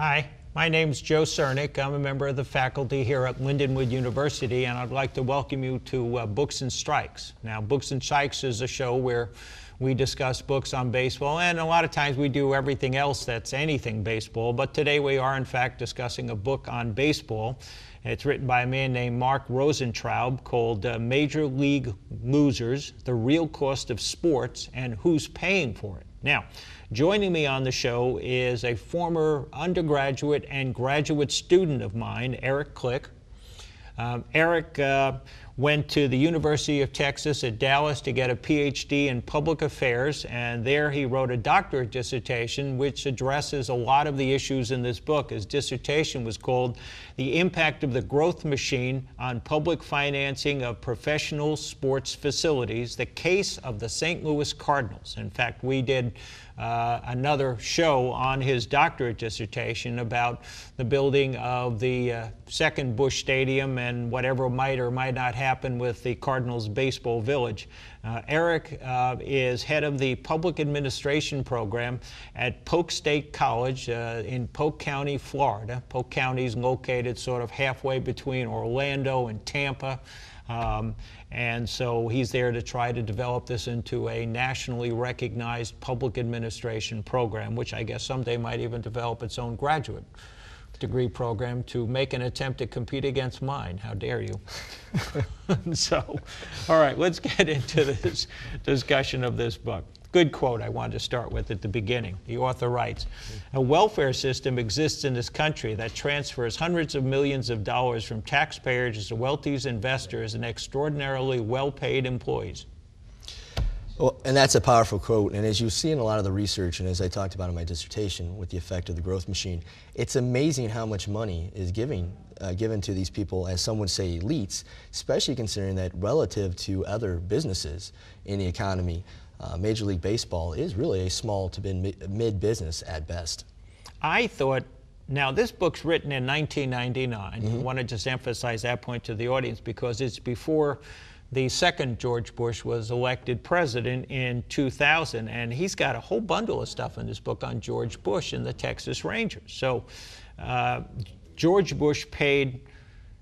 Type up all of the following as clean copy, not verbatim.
Hi, my name's Joe Cernik. I'm a member of the faculty here at Lindenwood University, and I'd like to welcome you to Books and Strikes. Now, Books and Strikes is a show where we discuss books on baseball, and a lot of times we do everything else that's anything baseball, but today we are in fact discussing a book on baseball. It's written by a man named Mark Rosentraub called Major League Losers, The Real Cost of Sports and Who's Paying for It. Now, joining me on the show is a former undergraduate and graduate student of mine, Eric Click. Eric went to the University of Texas at Dallas to get a Ph.D. in public affairs, and there he wrote a doctorate dissertation which addresses a lot of the issues in this book. His dissertation was called The Impact of the Growth Machine on Public Financing of Professional Sports Facilities, the Case of the St. Louis Cardinals. In fact, we did another show on his doctorate dissertation about the building of the second Busch Stadium and whatever might or might not happen with the Cardinals baseball village. Eric is head of the public administration program at Polk State College in Polk County, Florida. Polk County is located sort of halfway between Orlando and Tampa. And so he's there to try to develop this into a nationally recognized public administration program, which I guess someday might even develop its own graduate degree program to make an attempt to compete against mine. How dare you? So, all right, let's get into this discussion of this book. Good quote I wanted to start with at the beginning. The author writes, "A welfare system exists in this country that transfers hundreds of millions of dollars from taxpayers to wealthy investors and extraordinarily well-paid employees." Well, and that's a powerful quote, and as you see in a lot of the research, and as I talked about in my dissertation with the effect of the growth machine, it's amazing how much money is given to these people, as some would say elites, especially considering that relative to other businesses in the economy, Major League Baseball is really a small to mid business at best. I thought, now this book's written in 1999. I want to just emphasize that point to the audience because it's before the second George Bush was elected president in 2000, and he's got a whole bundle of stuff in this book on George Bush and the Texas Rangers. So George Bush paid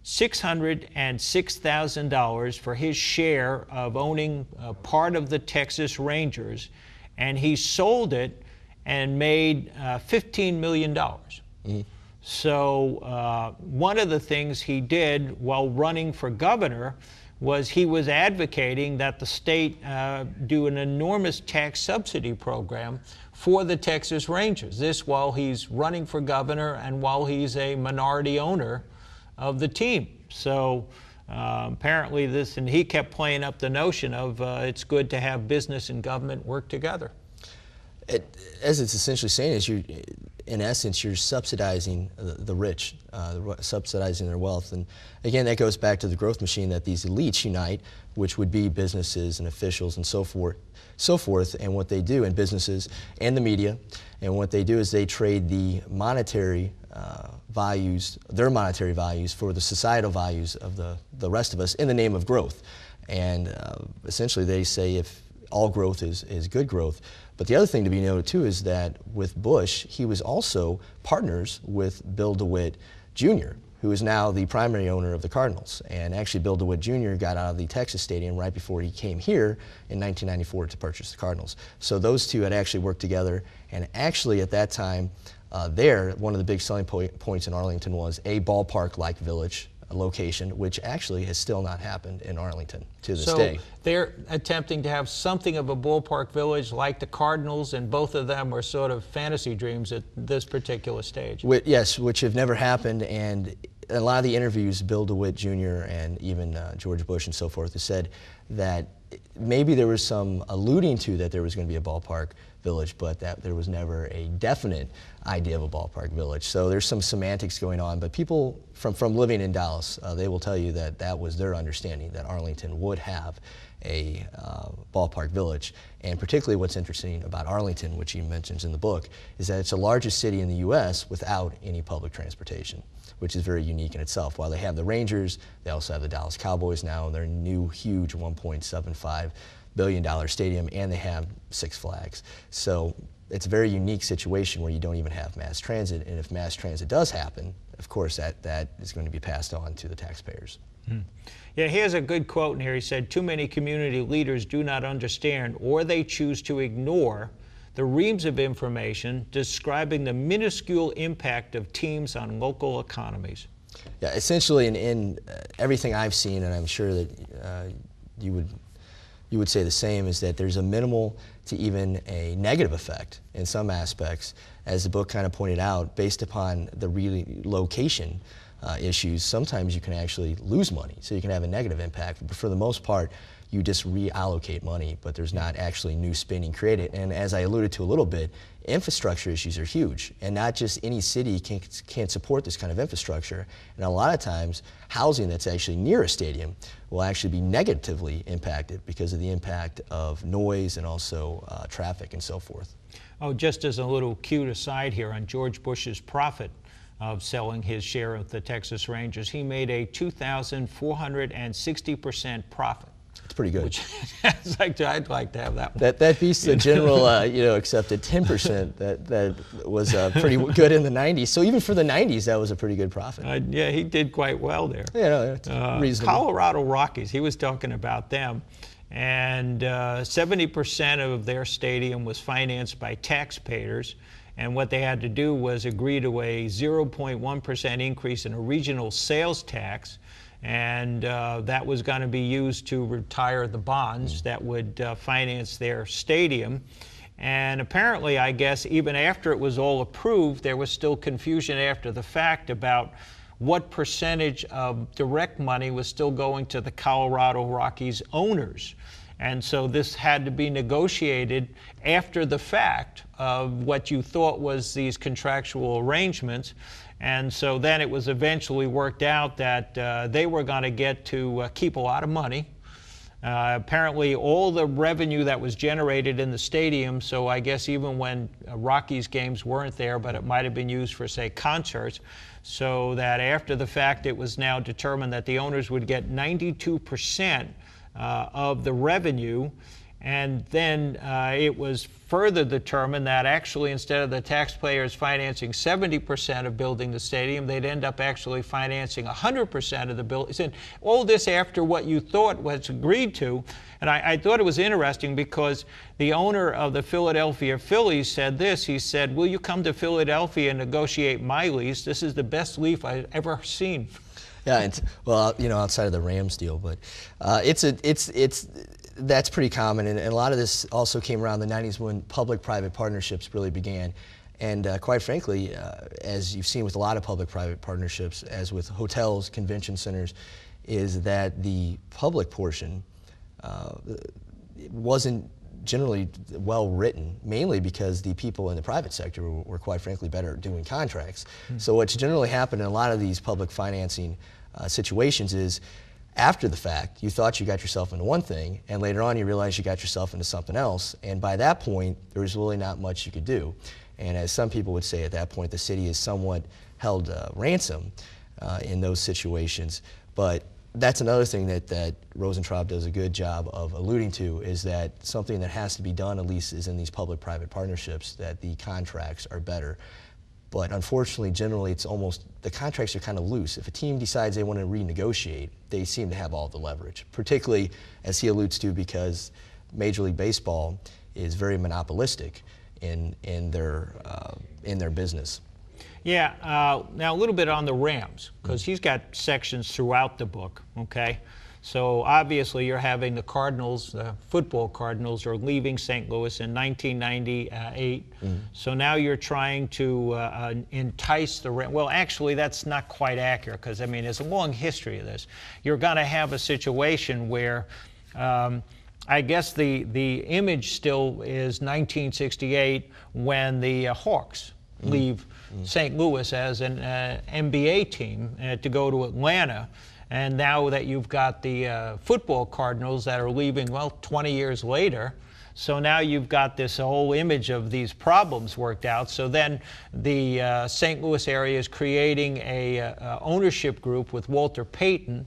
$606,000 for his share of owning part of the Texas Rangers, and he sold it and made $15 million. So one of the things he did while running for governor was he was advocating that the state do an enormous tax subsidy program for the Texas Rangers. This while he's running for governor and while he's a minority owner of the team. So apparently this, and he kept playing up the notion of it's good to have business and government work together. As it's essentially saying is, in essence, you're subsidizing the rich, subsidizing their wealth. And again, that goes back to the growth machine that these elites unite, which would be businesses and officials and so forth. And what they do in businesses and the media, and what they do is they trade the monetary values, their monetary values, for the societal values of the rest of us in the name of growth. And essentially they say if all growth is good growth. But the other thing to be noted too is that with Bush, he was also partners with Bill DeWitt Jr., who is now the primary owner of the Cardinals. And actually Bill DeWitt Jr. got out of the Texas Stadium right before he came here in 1994 to purchase the Cardinals. So those two had actually worked together, and actually at that time one of the big selling points in Arlington was a ballpark-like village location, which actually has still not happened in Arlington to this day. So they're attempting to have something of a ballpark village like the Cardinals, and both of them are sort of fantasy dreams at this particular stage. Yes, which have never happened, and in a lot of the interviews, Bill DeWitt Jr. and even George Bush and so forth have said that maybe there was some alluding to that there was going to be a ballpark village, but that there was never a definite idea of a ballpark village. So there's some semantics going on, but people from living in Dallas, they will tell you that that was their understanding, that Arlington would have a ballpark village. And particularly what's interesting about Arlington, which he mentions in the book, is that it's the largest city in the U.S. without any public transportation, which is very unique in itself. While they have the Rangers, they also have the Dallas Cowboys now, and their new huge $1.75 billion-dollar stadium, and they have Six Flags. So it's a very unique situation where you don't even have mass transit, and if mass transit does happen, of course that is going to be passed on to the taxpayers. Yeah, here's a good quote in here. He said, "Too many community leaders do not understand, or they choose to ignore, the reams of information describing the minuscule impact of teams on local economies." Yeah, essentially in everything I've seen, and I'm sure that you would say the same, is that there's a minimal to even a negative effect in some aspects, as the book kind of pointed out, based upon the relocation issues. Sometimes you can actually lose money, so you can have a negative impact, but for the most part, you just reallocate money, but there's not actually new spending created. And as I alluded to a little bit, infrastructure issues are huge, and not just any city can support this kind of infrastructure. And a lot of times, housing that's actually near a stadium will actually be negatively impacted because of the impact of noise and also traffic and so forth. Oh, just as a little cute aside here on George Bush's profit of selling his share of the Texas Rangers, he made a 2,460% profit. It's pretty good. Which I'd like to have that one. That beats the general, accepted 10% that was pretty good in the 90s. So even for the 90s, that was a pretty good profit. Yeah, he did quite well there. Yeah, no, it's reasonable. Colorado Rockies, he was talking about them, and 70% of their stadium was financed by taxpayers. And what they had to do was agree to a 0.1% increase in a regional sales tax, and that was going to be used to retire the bonds that would finance their stadium. And apparently, I guess, even after it was all approved, there was still confusion after the fact about what percentage of direct money was still going to the Colorado Rockies owners. And so this had to be negotiated after the fact of what you thought was these contractual arrangements. And so then it was eventually worked out that they were going to get to keep a lot of money. Apparently all the revenue that was generated in the stadium, so I guess even when Rockies games weren't there, but it might have been used for, say, concerts, so that after the fact it was now determined that the owners would get 92% of the revenue, and then it was further determined that actually instead of the taxpayers financing 70% of building the stadium, they'd end up actually financing 100% of the building. And all this after what you thought was agreed to. And I thought it was interesting because the owner of the Philadelphia Phillies said this. He said, "Will you come to Philadelphia and negotiate my lease? This is the best lease I've ever seen." Yeah, and, well, outside of the Rams deal, but that's pretty common, and a lot of this also came around the 90s when public-private partnerships really began. And quite frankly, as you've seen with a lot of public-private partnerships, as with hotels, convention centers, is that the public portion wasn't generally well written, mainly because the people in the private sector were quite frankly better at doing contracts. So what's generally happened in a lot of these public financing situations is, after the fact, you thought you got yourself into one thing, and later on you realized you got yourself into something else, and by that point there was really not much you could do. And as some people would say at that point, the city is somewhat held ransom in those situations. But that's another thing that Rosentraub does a good job of alluding to, is that something that has to be done, at least is in these public-private partnerships, that the contracts are better. But unfortunately, generally, it's almost, the contracts are kind of loose. If a team decides they want to renegotiate, they seem to have all the leverage, particularly, as he alludes to, because Major League Baseball is very monopolistic in their business. Yeah, now a little bit on the Rams, because he's got sections throughout the book, okay? So obviously you're having the Cardinals, the football Cardinals, are leaving St. Louis in 1998. So now you're trying to entice the Rams. Well, actually that's not quite accurate, because I mean there's a long history of this. You're going to have a situation where I guess the image still is 1968 when the Hawks leave St. Louis as an NBA team to go to Atlanta. And now that you've got the football Cardinals that are leaving, well, 20 years later, so now you've got this whole image of these problems worked out. So then the St. Louis area is creating a ownership group with Walter Payton,